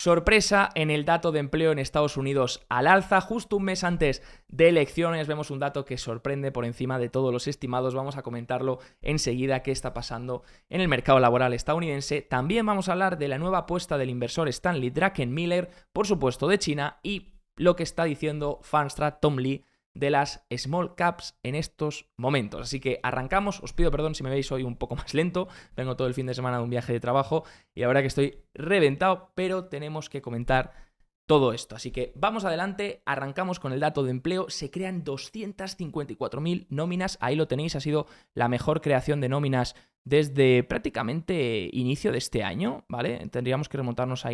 Sorpresa en el dato de empleo en Estados Unidos al alza, justo un mes antes de elecciones. Vemos un dato que sorprende por encima de todos los estimados. Vamos a comentarlo enseguida qué está pasando en el mercado laboral estadounidense. También vamos a hablar de la nueva apuesta del inversor Stanley Druckenmiller, por supuesto de China, y lo que está diciendo Fanstrat Tom Lee de las small caps en estos momentos. Así que arrancamos. Os pido perdón si me veis hoy un poco más lento. Vengo todo el fin de semana de un viaje de trabajo y la verdad que estoy reventado, pero tenemos que comentar todo esto. Así que vamos adelante, arrancamos con el dato de empleo. Se crean 254.000 nóminas, ahí lo tenéis, ha sido la mejor creación de nóminas desde prácticamente inicio de este año, ¿vale? Tendríamos que remontarnos a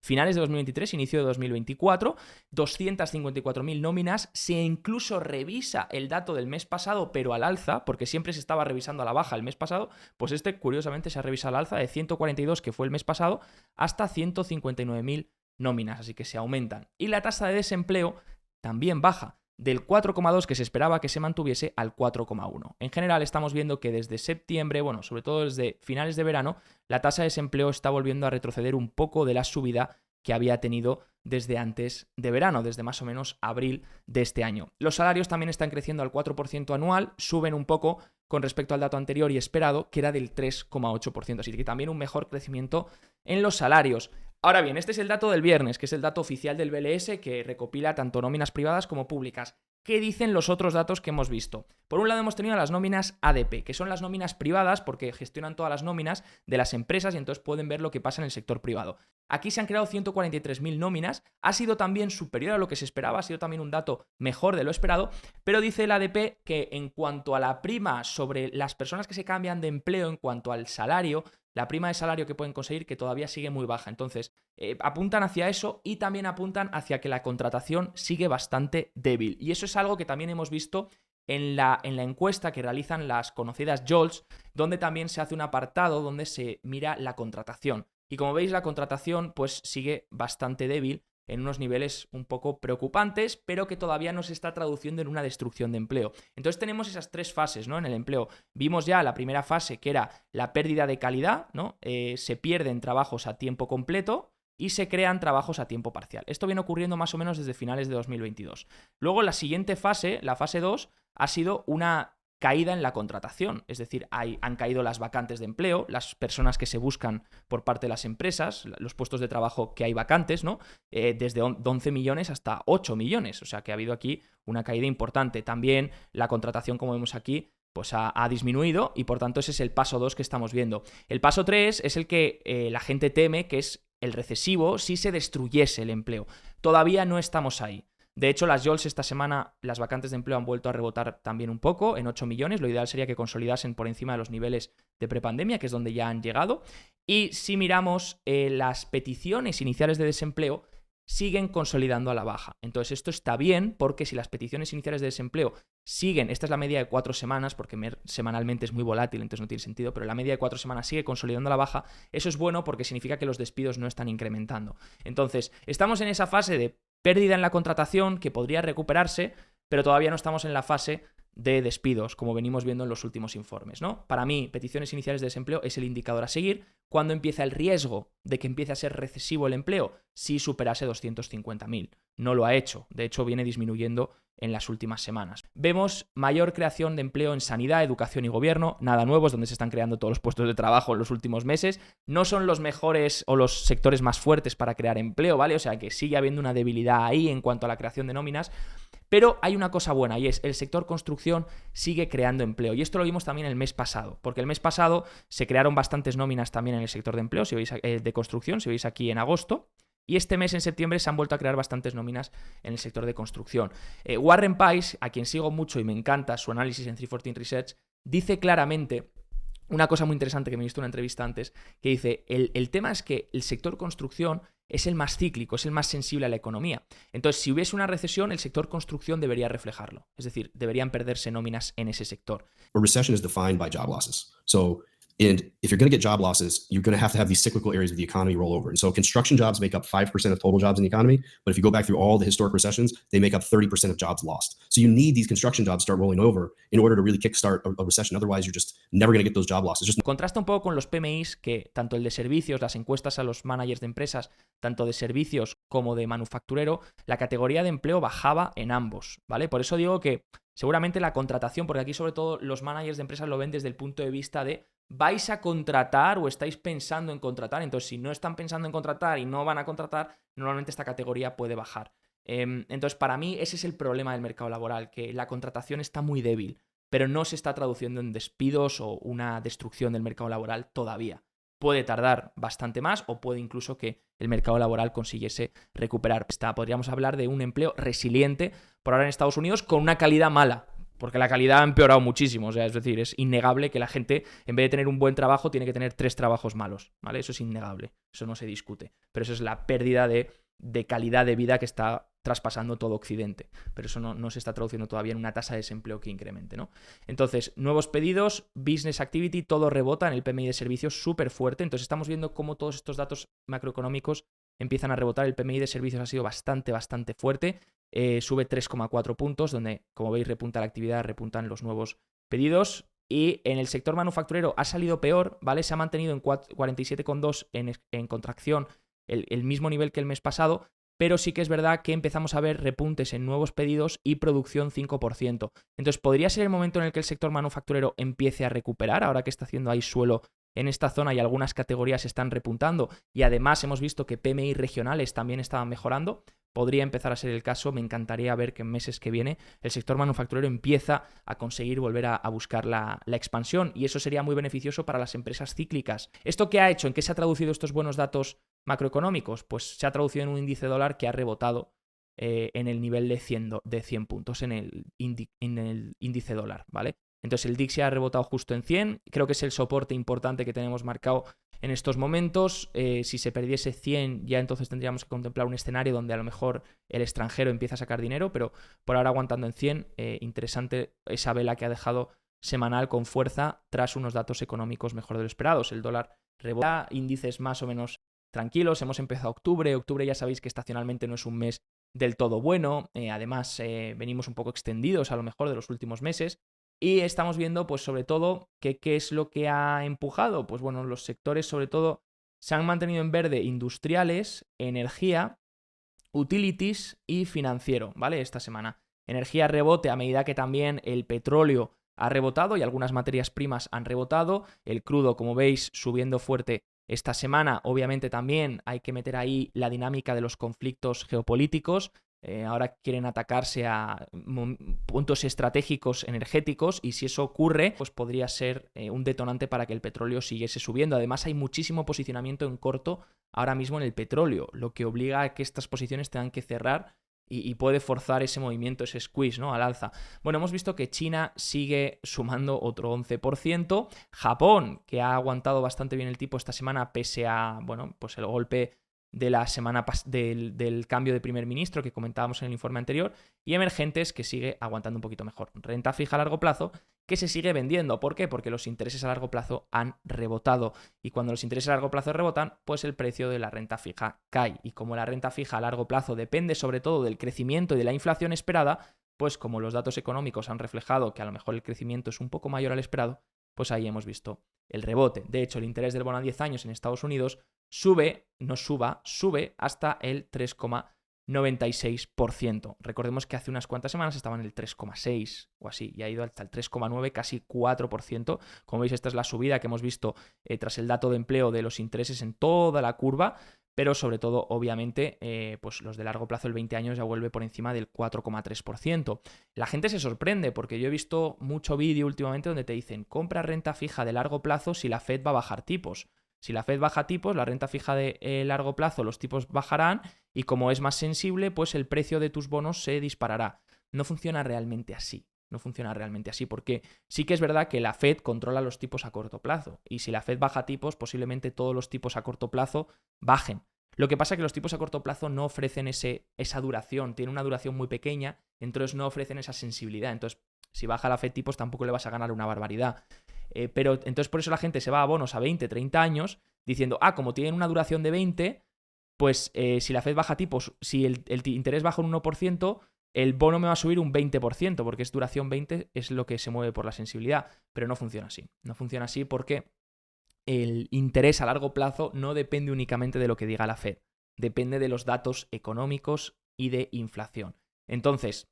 finales de 2023, inicio de 2024, 254.000 nóminas. Se incluso revisa el dato del mes pasado, pero al alza, porque siempre se estaba revisando a la baja el mes pasado, pues este curiosamente se ha revisado al alza de 142, que fue el mes pasado, hasta 159.000 nóminas, así que se aumentan. Y la tasa de desempleo también baja, del 4,2 que se esperaba que se mantuviese al 4,1. En general estamos viendo que desde septiembre, bueno, sobre todo desde finales de verano, la tasa de desempleo está volviendo a retroceder un poco de la subida que había tenido desde antes de verano, desde más o menos abril de este año. Los salarios también están creciendo al 4% anual, suben un poco con respecto al dato anterior y esperado, que era del 3,8%, así que también un mejor crecimiento en los salarios. Ahora bien, este es el dato del viernes, que es el dato oficial del BLS, que recopila tanto nóminas privadas como públicas. ¿Qué dicen los otros datos que hemos visto? Por un lado hemos tenido las nóminas ADP, que son las nóminas privadas porque gestionan todas las nóminas de las empresas y entonces pueden ver lo que pasa en el sector privado. Aquí se han creado 143.000 nóminas, ha sido también superior a lo que se esperaba, ha sido también un dato mejor de lo esperado, pero dice el ADP que en cuanto a la prima sobre las personas que se cambian de empleo, en cuanto al salario, la prima de salario que pueden conseguir, que todavía sigue muy baja. Entonces, apuntan hacia eso y también apuntan hacia que la contratación sigue bastante débil. Y eso es algo que también hemos visto en la encuesta que realizan las conocidas JOLTS, donde también se hace un apartado donde se mira la contratación. Y como veis, la contratación pues sigue bastante débil, en unos niveles un poco preocupantes, pero que todavía no se está traduciendo en una destrucción de empleo. Entonces tenemos esas tres fases, ¿no? En el empleo. Vimos ya la primera fase, que era la pérdida de calidad, ¿no? Se pierden trabajos a tiempo completo y se crean trabajos a tiempo parcial. Esto viene ocurriendo más o menos desde finales de 2022. Luego la siguiente fase, la fase 2, ha sido una caída en la contratación, es decir, han caído las vacantes de empleo, las personas que se buscan por parte de las empresas, los puestos de trabajo que hay vacantes, ¿no? Desde 11 millones hasta 8 millones, o sea que ha habido aquí una caída importante. También la contratación, como vemos aquí, pues ha disminuido y por tanto ese es el paso 2 que estamos viendo. El paso 3 es el que la gente teme, que es el recesivo si se destruyese el empleo. Todavía no estamos ahí. De hecho, las JOLTS esta semana, las vacantes de empleo han vuelto a rebotar también un poco, en 8 millones. Lo ideal sería que consolidasen por encima de los niveles de prepandemia, que es donde ya han llegado. Y si miramos las peticiones iniciales de desempleo, siguen consolidando a la baja. Entonces esto está bien porque si las peticiones iniciales de desempleo siguen, esta es la media de 4 semanas, porque semanalmente es muy volátil, entonces no tiene sentido, pero la media de 4 semanas sigue consolidando a la baja, eso es bueno porque significa que los despidos no están incrementando. Entonces, estamos en esa fase de pérdida en la contratación que podría recuperarse, pero todavía no estamos en la fase de despidos, como venimos viendo en los últimos informes, ¿no? Para mí, peticiones iniciales de desempleo es el indicador a seguir. ¿Cuándo empieza el riesgo de que empiece a ser recesivo el empleo? Si superase 250.000. No lo ha hecho. De hecho, viene disminuyendo en las últimas semanas. Vemos mayor creación de empleo en sanidad, educación y gobierno. Nada nuevo, es donde se están creando todos los puestos de trabajo en los últimos meses. No son los mejores o los sectores más fuertes para crear empleo, ¿vale? O sea que sigue habiendo una debilidad ahí en cuanto a la creación de nóminas. Pero hay una cosa buena y es el sector construcción sigue creando empleo. Y esto lo vimos también el mes pasado, porque el mes pasado se crearon bastantes nóminas también en el sector de empleo, si veis de construcción, si veis aquí en agosto. Y este mes, en septiembre, se han vuelto a crear bastantes nóminas en el sector de construcción. Warren Price, a quien sigo mucho y me encanta su análisis en 314 Research, dice claramente una cosa muy interesante que me he visto en una entrevista antes, que dice, el tema es que el sector construcción es el más cíclico, es el más sensible a la economía. Entonces, si hubiese una recesión, el sector construcción debería reflejarlo. Es decir, deberían perderse nóminas en ese sector. A recession is defined by job losses. So And if you're going to get job losses, you're going to have these cyclical areas of the economy roll over. And so construction jobs make up 5% of total jobs in the economy. But if you go back through all the historic recessions, they make up 30% of jobs lost. So you need these construction jobs to start rolling over in order to really kickstart a recession. Otherwise, you're just never going to get those job losses. Contrasta un poco con los PMIs, que tanto el de servicios, las encuestas a los managers de empresas, tanto de servicios como de manufacturero, la categoría de empleo bajaba en ambos, ¿vale? Por eso digo que seguramente la contratación, porque aquí sobre todo los managers de empresas lo ven desde el punto de vista de ¿vais a contratar o estáis pensando en contratar? Entonces, si no están pensando en contratar y no van a contratar, normalmente esta categoría puede bajar. Entonces, para mí ese es el problema del mercado laboral, que la contratación está muy débil, pero no se está traduciendo en despidos o una destrucción del mercado laboral todavía. Puede tardar bastante más o puede incluso que el mercado laboral consiguiese recuperar. Podríamos hablar de un empleo resiliente por ahora en Estados Unidos con una calidad mala, porque la calidad ha empeorado muchísimo. O sea, es decir, es innegable que la gente, en vez de tener un buen trabajo, tiene que tener 3 trabajos malos, ¿vale? Eso es innegable, eso no se discute. Pero eso es la pérdida de calidad de vida que está traspasando todo Occidente, pero eso no se está traduciendo todavía en una tasa de desempleo que incremente, ¿no? Entonces, nuevos pedidos, business activity, todo rebota en el PMI de servicios súper fuerte. Entonces estamos viendo cómo todos estos datos macroeconómicos empiezan a rebotar. El PMI de servicios ha sido bastante fuerte, sube 3,4 puntos, donde, como veis, repunta la actividad, repuntan los nuevos pedidos. Y en el sector manufacturero ha salido peor, ¿vale? Se ha mantenido en 47,2 en contracción, el mismo nivel que el mes pasado, pero sí que es verdad que empezamos a ver repuntes en nuevos pedidos y producción 5%. Entonces, ¿podría ser el momento en el que el sector manufacturero empiece a recuperar, ahora que está haciendo ahí suelo en esta zona y algunas categorías están repuntando? Y además hemos visto que PMI regionales también estaban mejorando. Podría empezar a ser el caso. Me encantaría ver que en meses que viene el sector manufacturero empieza a conseguir volver a buscar la expansión, y eso sería muy beneficioso para las empresas cíclicas. ¿Esto qué ha hecho? ¿En qué se ha traducido estos buenos datos macroeconómicos? Pues se ha traducido en un índice dólar que ha rebotado en el nivel de 100 puntos en el índice dólar, ¿vale? Entonces el DIX se ha rebotado justo en 100, creo que es el soporte importante que tenemos marcado en estos momentos. Si se perdiese 100, ya entonces tendríamos que contemplar un escenario donde a lo mejor el extranjero empieza a sacar dinero, pero por ahora aguantando en 100, interesante esa vela que ha dejado semanal con fuerza tras unos datos económicos mejor de lo esperados. El dólar rebota, índices más o menos tranquilos. Hemos empezado octubre ya sabéis que estacionalmente no es un mes del todo bueno, además venimos un poco extendidos a lo mejor de los últimos meses. Y estamos viendo, pues sobre todo, qué es lo que ha empujado. Pues bueno, los sectores sobre todo se han mantenido en verde: industriales, energía, utilities y financiero, ¿vale? Esta semana. Energía rebote a medida que también el petróleo ha rebotado y algunas materias primas han rebotado. El crudo, como veis, subiendo fuerte esta semana. Obviamente también hay que meter ahí la dinámica de los conflictos geopolíticos. Ahora quieren atacarse a puntos estratégicos energéticos, y si eso ocurre, pues podría ser un detonante para que el petróleo siguiese subiendo. Además, hay muchísimo posicionamiento en corto ahora mismo en el petróleo, lo que obliga a que estas posiciones tengan que cerrar y puede forzar ese movimiento, ese squeeze, ¿no?, al alza. Bueno, hemos visto que China sigue sumando otro 11%. Japón, que ha aguantado bastante bien el tipo esta semana pese a, bueno, pues el golpe de la semana del cambio de primer ministro que comentábamos en el informe anterior. Y emergentes, que sigue aguantando un poquito mejor. Renta fija a largo plazo, que se sigue vendiendo. ¿Por qué? Porque los intereses a largo plazo han rebotado, y cuando los intereses a largo plazo rebotan, pues el precio de la renta fija cae. Y como la renta fija a largo plazo depende sobre todo del crecimiento y de la inflación esperada, pues como los datos económicos han reflejado que a lo mejor el crecimiento es un poco mayor al esperado, pues ahí hemos visto el rebote. De hecho, el interés del bono a 10 años en Estados Unidos sube hasta el 3,96%. Recordemos que hace unas cuantas semanas estaba en el 3,6 o así, y ha ido hasta el 3,9, casi 4%. Como veis, esta es la subida que hemos visto tras el dato de empleo de los intereses en toda la curva, pero sobre todo, obviamente, pues los de largo plazo, el 20 años, ya vuelve por encima del 4,3%. La gente se sorprende porque yo he visto mucho vídeo últimamente donde te dicen: compra renta fija de largo plazo si la Fed va a bajar tipos. Si la Fed baja tipos, la renta fija de largo plazo, los tipos bajarán, y como es más sensible, pues el precio de tus bonos se disparará. No funciona realmente así. No funciona realmente así, porque sí que es verdad que la Fed controla los tipos a corto plazo, y si la Fed baja tipos, posiblemente todos los tipos a corto plazo bajen. Lo que pasa es que los tipos a corto plazo no ofrecen esa duración, tienen una duración muy pequeña, entonces no ofrecen esa sensibilidad. Entonces, si baja la Fed tipos, tampoco le vas a ganar una barbaridad. Pero entonces por eso la gente se va a bonos a 20, 30 años diciendo, como tienen una duración de 20, pues si la Fed baja tipos, si el interés baja un 1%, el bono me va a subir un 20%, porque es duración 20, es lo que se mueve por la sensibilidad. Pero no funciona así. No funciona así porque el interés a largo plazo no depende únicamente de lo que diga la Fed. Depende de los datos económicos y de inflación. Entonces,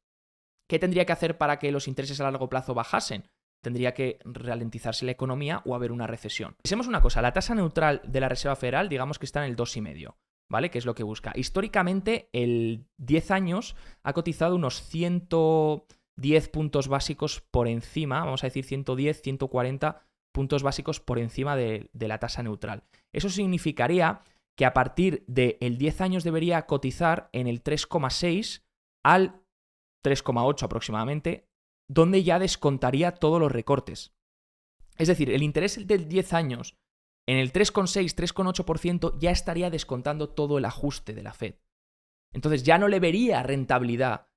¿qué tendría que hacer para que los intereses a largo plazo bajasen? Tendría que ralentizarse la economía o haber una recesión. Pensemos una cosa, la tasa neutral de la Reserva Federal, digamos que está en el 2,5%, ¿vale? Que es lo que busca. Históricamente, el 10 años ha cotizado unos 110 puntos básicos por encima, vamos a decir 110, 140 puntos básicos por encima de la tasa neutral. Eso significaría que a partir del 10 años debería cotizar en el 3,6 al 3,8 aproximadamente, donde ya descontaría todos los recortes. Es decir, el interés del 10 años en el 3,6, 3,8% ya estaría descontando todo el ajuste de la Fed. Entonces ya no le vería rentabilidad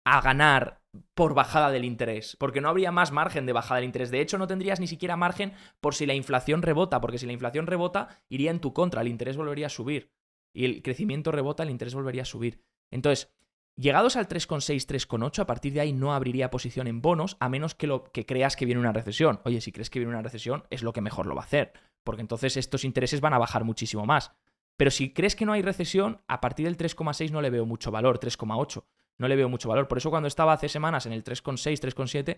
a ganar por bajada del interés, porque no habría más margen de bajada del interés. De hecho, no tendrías ni siquiera margen por si la inflación rebota, porque si la inflación rebota, iría en tu contra, el interés volvería a subir. Y el crecimiento rebota, el interés volvería a subir. Entonces, llegados al 3,6, 3,8, a partir de ahí no abriría posición en bonos, a menos que creas que viene una recesión. Oye, si crees que viene una recesión, es lo que mejor lo va a hacer, porque entonces estos intereses van a bajar muchísimo más. Pero si crees que no hay recesión, a partir del 3,6 no le veo mucho valor, 3,8. No le veo mucho valor. Por eso cuando estaba hace semanas en el 3,6, 3,7,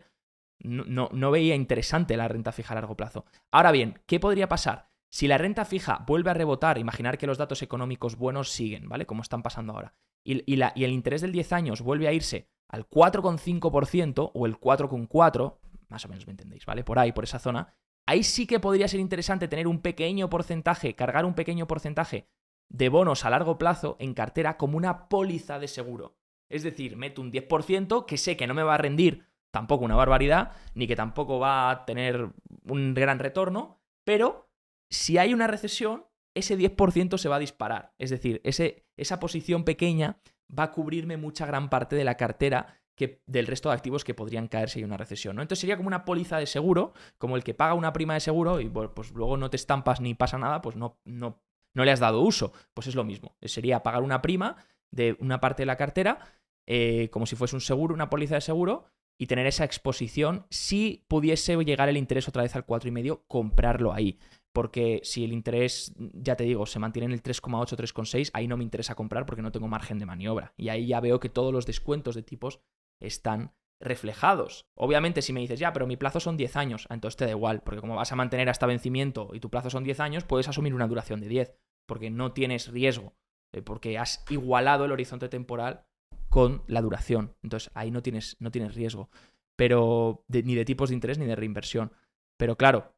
no veía interesante la renta fija a largo plazo. Ahora bien, ¿qué podría pasar? Si la renta fija vuelve a rebotar, imaginar que los datos económicos buenos siguen, ¿vale? Como están pasando ahora. Y el interés del 10 años vuelve a irse al 4,5% o el 4,4%, más o menos me entendéis, ¿vale? Por ahí, por esa zona. Ahí sí que podría ser interesante tener un pequeño porcentaje, cargar un pequeño porcentaje de bonos a largo plazo en cartera como una póliza de seguro. Es decir, meto un 10% que sé que no me va a rendir tampoco una barbaridad, ni que tampoco va a tener un gran retorno, pero si hay una recesión, ese 10% se va a disparar. Es decir, esa posición pequeña va a cubrirme mucha gran parte de la cartera del resto de activos que podrían caer si hay una recesión, ¿no? Entonces sería como una póliza de seguro, como el que paga una prima de seguro y pues luego no te estampas ni pasa nada, pues no le has dado uso. Pues es lo mismo. Sería pagar una prima de una parte de la cartera, como si fuese un seguro, una póliza de seguro, y tener esa exposición. Si pudiese llegar el interés otra vez al 4,5, comprarlo ahí. Porque si el interés, ya te digo, se mantiene en el 3,8, 3,6, ahí no me interesa comprar porque no tengo margen de maniobra. Y ahí ya veo que todos los descuentos de tipos están reflejados. Obviamente, si me dices, ya, pero mi plazo son 10 años, entonces te da igual, porque como vas a mantener hasta vencimiento y tu plazo son 10 años, puedes asumir una duración de 10, porque no tienes riesgo, porque has igualado el horizonte temporal con la duración. Entonces ahí no tienes riesgo, pero ni de tipos de interés ni de reinversión. Pero claro,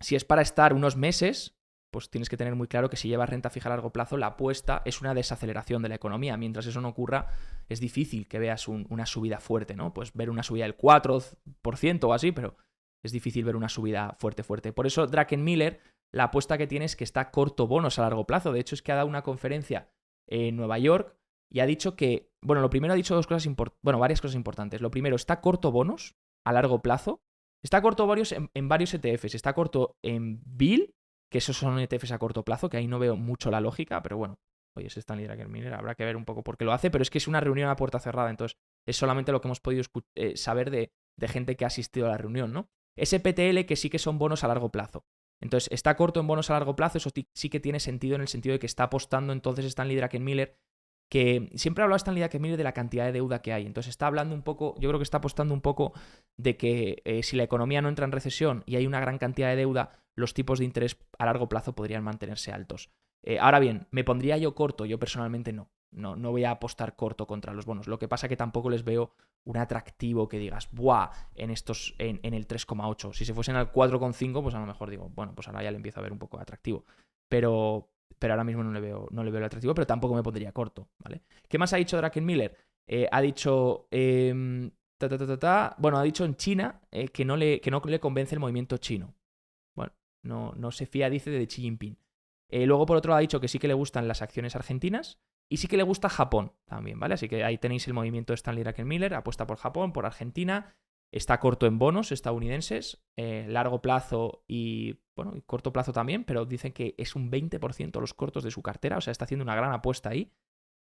si es para estar unos meses, pues tienes que tener muy claro que si llevas renta fija a largo plazo, la apuesta es una desaceleración de la economía. Mientras eso no ocurra, es difícil que veas una subida fuerte, ¿no? Pues ver una subida del 4% o así, pero es difícil ver una subida fuerte. Por eso Druckenmiller, la apuesta que tiene es que está corto bonos a largo plazo. De hecho, es que ha dado una conferencia en Nueva York y ha dicho que, bueno, lo primero ha dicho varias cosas importantes. Lo primero, está corto bonos a largo plazo. Está corto varios en varios ETFs. Está corto en Bill, que esos son ETFs a corto plazo, que ahí no veo mucho la lógica, pero bueno, oye, es Stanley Druckenmiller, habrá que ver un poco por qué lo hace, pero es que es una reunión a puerta cerrada, entonces es solamente lo que hemos podido saber de gente que ha asistido a la reunión, ¿no? SPTL, que sí que son bonos a largo plazo. Entonces, está corto en bonos a largo plazo, eso sí que tiene sentido en el sentido de que está apostando entonces Stanley Druckenmiller, que siempre ha hablado Stanley Druckenmiller de la cantidad de deuda que hay. Entonces está hablando un poco, yo creo que está apostando un poco de que si la economía no entra en recesión y hay una gran cantidad de deuda, los tipos de interés a largo plazo podrían mantenerse altos. Ahora bien, ¿me pondría yo corto? Yo personalmente no voy a apostar corto contra los bonos. Lo que pasa es que tampoco les veo un atractivo que digas, ¡buah! En el 3,8. Si se fuesen al 4,5, pues a lo mejor digo, bueno, pues ahora ya le empiezo a ver un poco atractivo. Pero ahora mismo no le veo el atractivo, pero tampoco me pondría corto, ¿vale? ¿Qué más ha dicho Druckenmiller? Ha dicho... Bueno, ha dicho en China que no le convence el movimiento chino. Bueno, no se fía, dice, de Xi Jinping. Luego, por otro lado, ha dicho que sí que le gustan las acciones argentinas y sí que le gusta Japón también, ¿vale? Así que ahí tenéis el movimiento de Stanley Druckenmiller, apuesta por Japón, por Argentina está corto en bonos estadounidenses, largo plazo y corto plazo también, pero dicen que es un 20% los cortos de su cartera, o sea, está haciendo una gran apuesta ahí.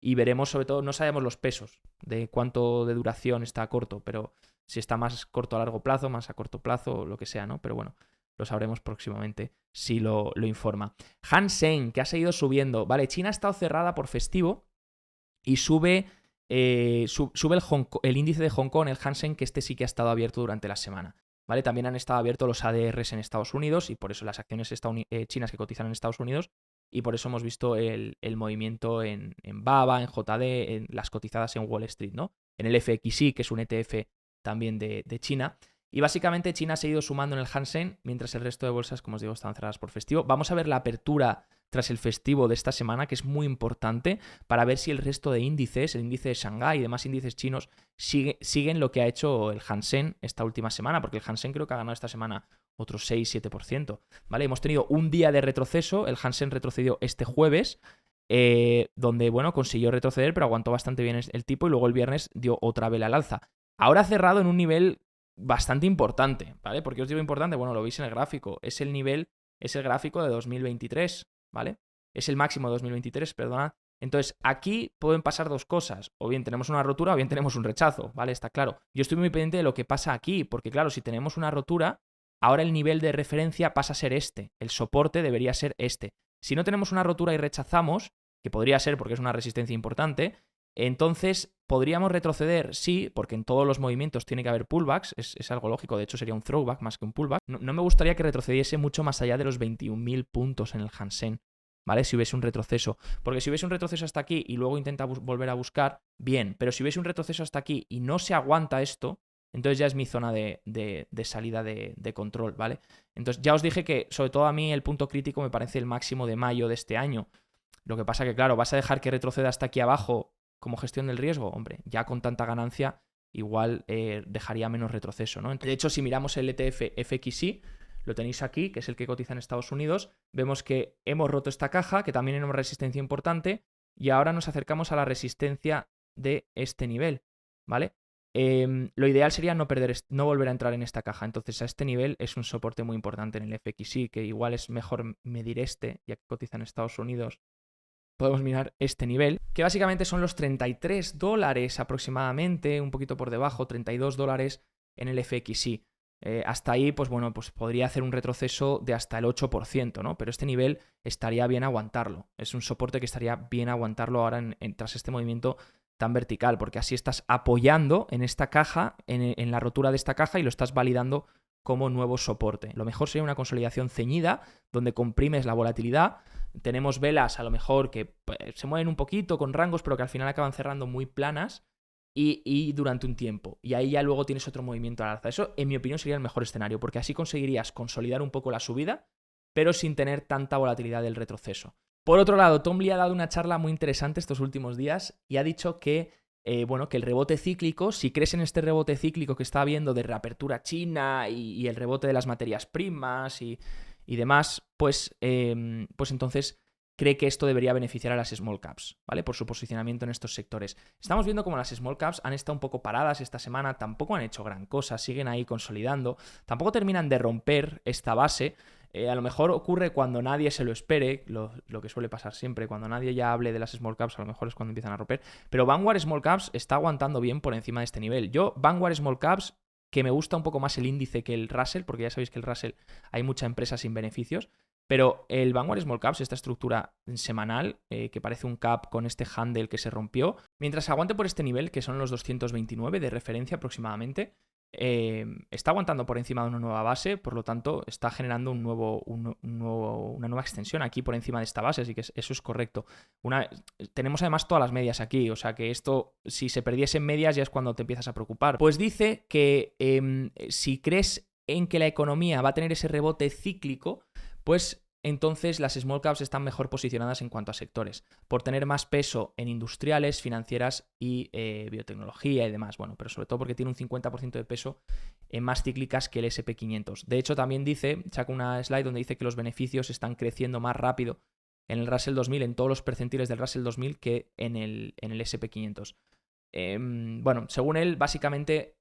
Y veremos, sobre todo, no sabemos los pesos de cuánto de duración está corto, pero si está más corto a largo plazo, más a corto plazo, lo que sea, ¿no? Pero bueno, lo sabremos próximamente si lo informa. Hang Seng, que ha seguido subiendo. Vale, China ha estado cerrada por festivo y sube el índice de Hong Kong, el Hang Seng, que este sí que ha estado abierto durante la semana. ¿Vale? También han estado abiertos los ADRs en Estados Unidos y por eso las acciones chinas que cotizan en Estados Unidos. Y por eso hemos visto el movimiento en BABA, en JD, en las cotizadas en Wall Street, ¿no? En el FXI, que es un ETF también de China. Y básicamente China ha seguido sumando en el Hang Seng, mientras el resto de bolsas, como os digo, están cerradas por festivo. Vamos a ver la apertura tras el festivo de esta semana, que es muy importante para ver si el resto de índices, el índice de Shanghái y demás índices chinos, siguen lo que ha hecho el Hang Seng esta última semana, porque el Hang Seng creo que ha ganado esta semana otro 6-7%, ¿vale? Hemos tenido un día de retroceso, el Hang Seng retrocedió este jueves, donde, consiguió retroceder, pero aguantó bastante bien el tipo y luego el viernes dio otra vela al alza. Ahora ha cerrado en un nivel bastante importante, ¿vale? ¿Por qué os digo importante? Bueno, lo veis en el gráfico. Es el gráfico de 2023, ¿vale? Es el máximo de 2023, perdonad. Entonces, aquí pueden pasar dos cosas. O bien tenemos una rotura o bien tenemos un rechazo, ¿vale? Está claro. Yo estoy muy pendiente de lo que pasa aquí, porque claro, si tenemos una rotura, ahora el nivel de referencia pasa a ser este. El soporte debería ser este. Si no tenemos una rotura y rechazamos, que podría ser porque es una resistencia importante, entonces, ¿podríamos retroceder? Sí, porque en todos los movimientos tiene que haber pullbacks, es algo lógico, de hecho sería un throwback más que un pullback. No me gustaría que retrocediese mucho más allá de los 21.000 puntos en el Hang Seng, ¿vale? Si hubiese un retroceso. Porque si hubiese un retroceso hasta aquí y luego intenta volver a buscar, bien, pero si hubiese un retroceso hasta aquí y no se aguanta esto, entonces ya es mi zona de salida de control, ¿vale? Entonces ya os dije que, sobre todo a mí, el punto crítico me parece el máximo de mayo de este año. Lo que pasa que, claro, vas a dejar que retroceda hasta aquí abajo como gestión del riesgo, hombre, ya con tanta ganancia igual dejaría menos retroceso, ¿no? De hecho, si miramos el ETF FXI, lo tenéis aquí, que es el que cotiza en Estados Unidos, vemos que hemos roto esta caja, que también era una resistencia importante, y ahora nos acercamos a la resistencia de este nivel, ¿vale? Lo ideal sería no volver a entrar en esta caja, entonces a este nivel es un soporte muy importante en el FXI, que igual es mejor medir ya que cotiza en Estados Unidos. Podemos mirar este nivel, que básicamente son los $33 aproximadamente, un poquito por debajo, $32 en el FXI. Hasta ahí, pues podría hacer un retroceso de hasta el 8%, ¿no? Pero este nivel estaría bien aguantarlo. Es un soporte que estaría bien aguantarlo ahora tras este movimiento tan vertical, porque así estás apoyando en esta caja, en la rotura de esta caja y lo estás validando como nuevo soporte. Lo mejor sería una consolidación ceñida, donde comprimes la volatilidad. Tenemos velas a lo mejor que se mueven un poquito con rangos, pero que al final acaban cerrando muy planas y durante un tiempo. Y ahí ya luego tienes otro movimiento al alza. Eso, en mi opinión, sería el mejor escenario, porque así conseguirías consolidar un poco la subida, pero sin tener tanta volatilidad del retroceso. Por otro lado, Tom Lee ha dado una charla muy interesante estos últimos días y ha dicho que que el rebote cíclico, si crees en este rebote cíclico que está habiendo de reapertura china y el rebote de las materias primas y demás, pues entonces cree que esto debería beneficiar a las small caps, ¿vale? Por su posicionamiento en estos sectores. Estamos viendo como las small caps han estado un poco paradas esta semana, tampoco han hecho gran cosa, siguen ahí consolidando, tampoco terminan de romper esta base. A lo mejor ocurre cuando nadie se lo espere, lo que suele pasar siempre, cuando nadie ya hable de las small caps, a lo mejor es cuando empiezan a romper, pero Vanguard Small Caps está aguantando bien por encima de este nivel. Yo, Vanguard Small Caps, que me gusta un poco más el índice que el Russell, porque ya sabéis que el Russell hay mucha empresa sin beneficios, pero el Vanguard Small Caps, esta estructura semanal, que parece un cap con este handle que se rompió, mientras aguante por este nivel, que son los 229 de referencia aproximadamente, está aguantando por encima de una nueva base, por lo tanto está generando una nueva extensión aquí por encima de esta base, así que eso es correcto. Tenemos además todas las medias aquí, o sea que esto, si se perdiesen medias, ya es cuando te empiezas a preocupar. Pues dice que si crees en que la economía va a tener ese rebote cíclico, pues entonces las small caps están mejor posicionadas en cuanto a sectores, por tener más peso en industriales, financieras y biotecnología y demás. Bueno, pero sobre todo porque tiene un 50% de peso en más cíclicas que el SP500. De hecho, también saca una slide donde dice que los beneficios están creciendo más rápido en el Russell 2000, en todos los percentiles del Russell 2000 que en el SP500. bueno, según él, básicamente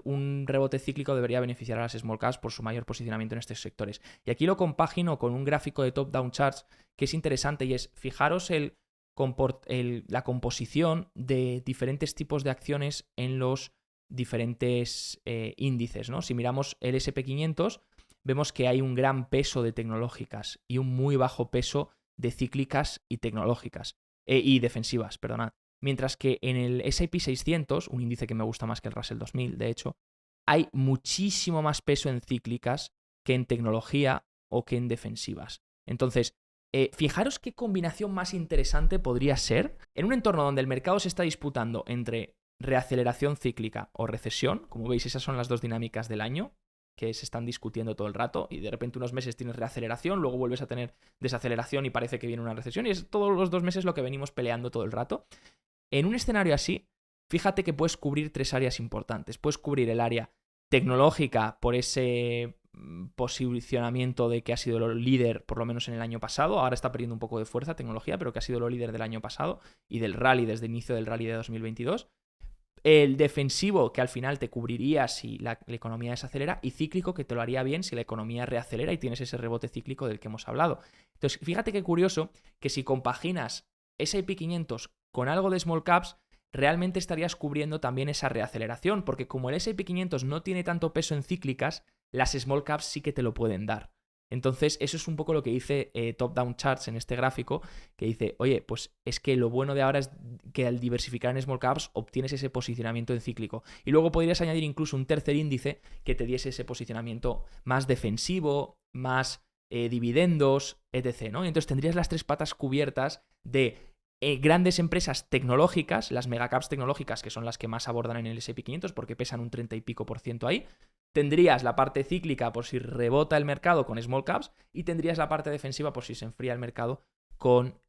un rebote cíclico debería beneficiar a las small caps por su mayor posicionamiento en estos sectores. Y aquí lo compagino con un gráfico de top-down charts que es interesante y es, fijaros la composición de diferentes tipos de acciones en los diferentes índices, ¿no? Si miramos el SP500, vemos que hay un gran peso de tecnológicas y un muy bajo peso de cíclicas y tecnológicas y defensivas, perdonad. Mientras que en el S&P 600, un índice que me gusta más que el Russell 2000, de hecho, hay muchísimo más peso en cíclicas que en tecnología o que en defensivas. Entonces, fijaros qué combinación más interesante podría ser en un entorno donde el mercado se está disputando entre reaceleración cíclica o recesión. Como veis, esas son las dos dinámicas del año que se están discutiendo todo el rato, y de repente unos meses tienes reaceleración, luego vuelves a tener desaceleración y parece que viene una recesión, y es todos los 2 meses lo que venimos peleando todo el rato. En un escenario así, fíjate que puedes cubrir 3 áreas importantes. Puedes cubrir el área tecnológica por ese posicionamiento de que ha sido lo líder por lo menos en el año pasado, ahora está perdiendo un poco de fuerza tecnología, pero que ha sido lo líder del año pasado y del rally desde el inicio del rally de 2022. El defensivo, que al final te cubriría si la economía desacelera, y cíclico, que te lo haría bien si la economía reacelera y tienes ese rebote cíclico del que hemos hablado. Entonces, fíjate qué curioso que si compaginas S&P 500 con algo de small caps, realmente estarías cubriendo también esa reaceleración, porque como el S&P 500 no tiene tanto peso en cíclicas, las small caps sí que te lo pueden dar. Entonces, eso es un poco lo que dice Top-Down Charts en este gráfico, que dice, oye, pues es que lo bueno de ahora es que al diversificar en small caps obtienes ese posicionamiento en cíclico. Y luego podrías añadir incluso un tercer índice que te diese ese posicionamiento más defensivo, más dividendos, etc., ¿no? Y entonces tendrías las 3 patas cubiertas de grandes empresas tecnológicas, las megacaps tecnológicas, que son las que más abordan en el S&P 500 porque pesan un 30 y pico % ahí. Tendrías la parte cíclica por si rebota el mercado con small caps, y tendrías la parte defensiva por si se enfría el mercado con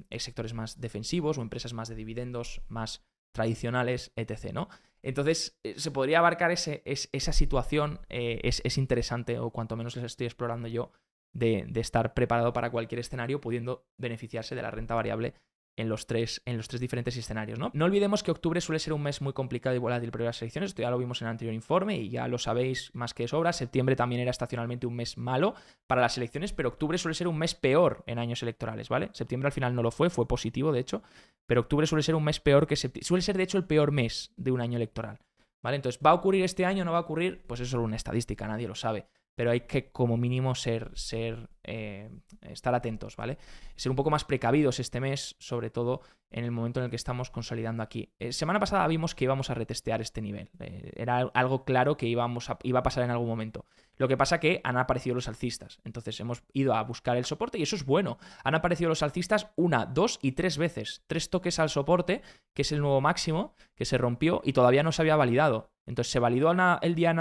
sectores más defensivos o empresas más de dividendos, más tradicionales, etc., ¿no? Entonces, se podría abarcar esa situación, es interesante, o cuanto menos les estoy explorando yo, de estar preparado para cualquier escenario, pudiendo beneficiarse de la renta variable en los tres diferentes escenarios, ¿no? No olvidemos que octubre suele ser un mes muy complicado y volátil previo a las elecciones, esto ya lo vimos en el anterior informe y ya lo sabéis más que de sobra. Septiembre también era estacionalmente un mes malo para las elecciones, pero octubre suele ser un mes peor en años electorales, ¿vale? Septiembre al final no lo fue positivo de hecho, pero octubre suele ser un mes peor que septiembre, suele ser de hecho el peor mes de un año electoral, ¿vale? Entonces, ¿va a ocurrir este año o no va a ocurrir? Pues eso es solo una estadística, nadie lo sabe. Pero hay que, como mínimo, estar atentos, ¿vale? Ser un poco más precavidos este mes, sobre todo en el momento en el que estamos consolidando aquí. Semana pasada vimos que íbamos a retestear este nivel. Era algo claro que iba a pasar en algún momento. Lo que pasa que han aparecido los alcistas. Entonces hemos ido a buscar el soporte y eso es bueno. Han aparecido los alcistas 1, 2 y 3 veces. 3 toques al soporte, que es el nuevo máximo, que se rompió y todavía no se había validado. Entonces se validó el día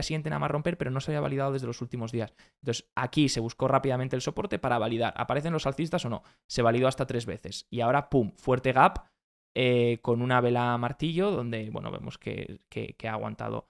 siguiente nada más romper, pero no se había validado desde los últimos días. Entonces aquí se buscó rápidamente el soporte para validar. ¿Aparecen los alcistas o no? Se validó hasta 3 veces. Y ahora, ¡pum!, fuerte gap con una vela martillo donde, bueno, vemos que ha aguantado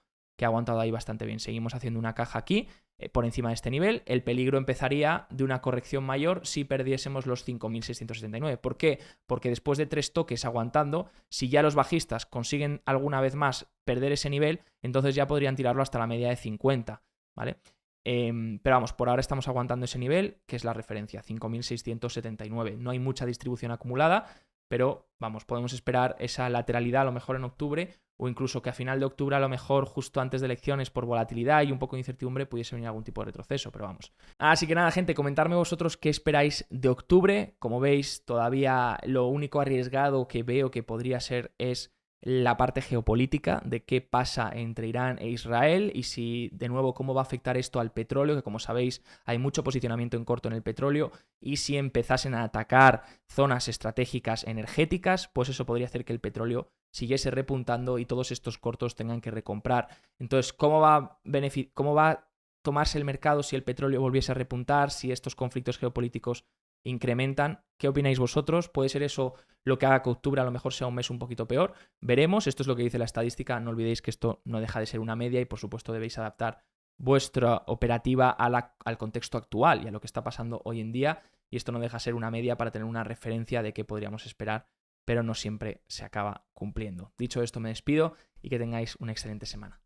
ahí bastante bien. Seguimos haciendo una caja aquí por encima de este nivel. El peligro empezaría de una corrección mayor si perdiésemos los 5.679. ¿Por qué? Porque después de 3 toques aguantando, si ya los bajistas consiguen alguna vez más perder ese nivel, entonces ya podrían tirarlo hasta la media de 50, ¿vale? Pero vamos, por ahora estamos aguantando ese nivel, que es la referencia, 5.679. No hay mucha distribución acumulada, pero vamos, podemos esperar esa lateralidad a lo mejor en octubre, o incluso que a final de octubre, a lo mejor justo antes de elecciones, por volatilidad y un poco de incertidumbre, pudiese venir algún tipo de retroceso, pero vamos. Así que nada, gente, comentarme vosotros qué esperáis de octubre. Como veis, todavía lo único arriesgado que veo que podría ser es la parte geopolítica de qué pasa entre Irán e Israel y si, de nuevo, cómo va a afectar esto al petróleo, que como sabéis hay mucho posicionamiento en corto en el petróleo, y si empezasen a atacar zonas estratégicas energéticas, pues eso podría hacer que el petróleo siguiese repuntando y todos estos cortos tengan que recomprar. Entonces, ¿cómo va a tomarse el mercado si el petróleo volviese a repuntar, si estos conflictos geopolíticos incrementan? ¿Qué opináis vosotros? ¿Puede ser eso lo que haga que octubre a lo mejor sea un mes un poquito peor? Veremos, esto es lo que dice la estadística, no olvidéis que esto no deja de ser una media y por supuesto debéis adaptar vuestra operativa al contexto actual y a lo que está pasando hoy en día, y esto no deja de ser una media para tener una referencia de qué podríamos esperar pero no siempre se acaba cumpliendo. Dicho esto, me despido y que tengáis una excelente semana.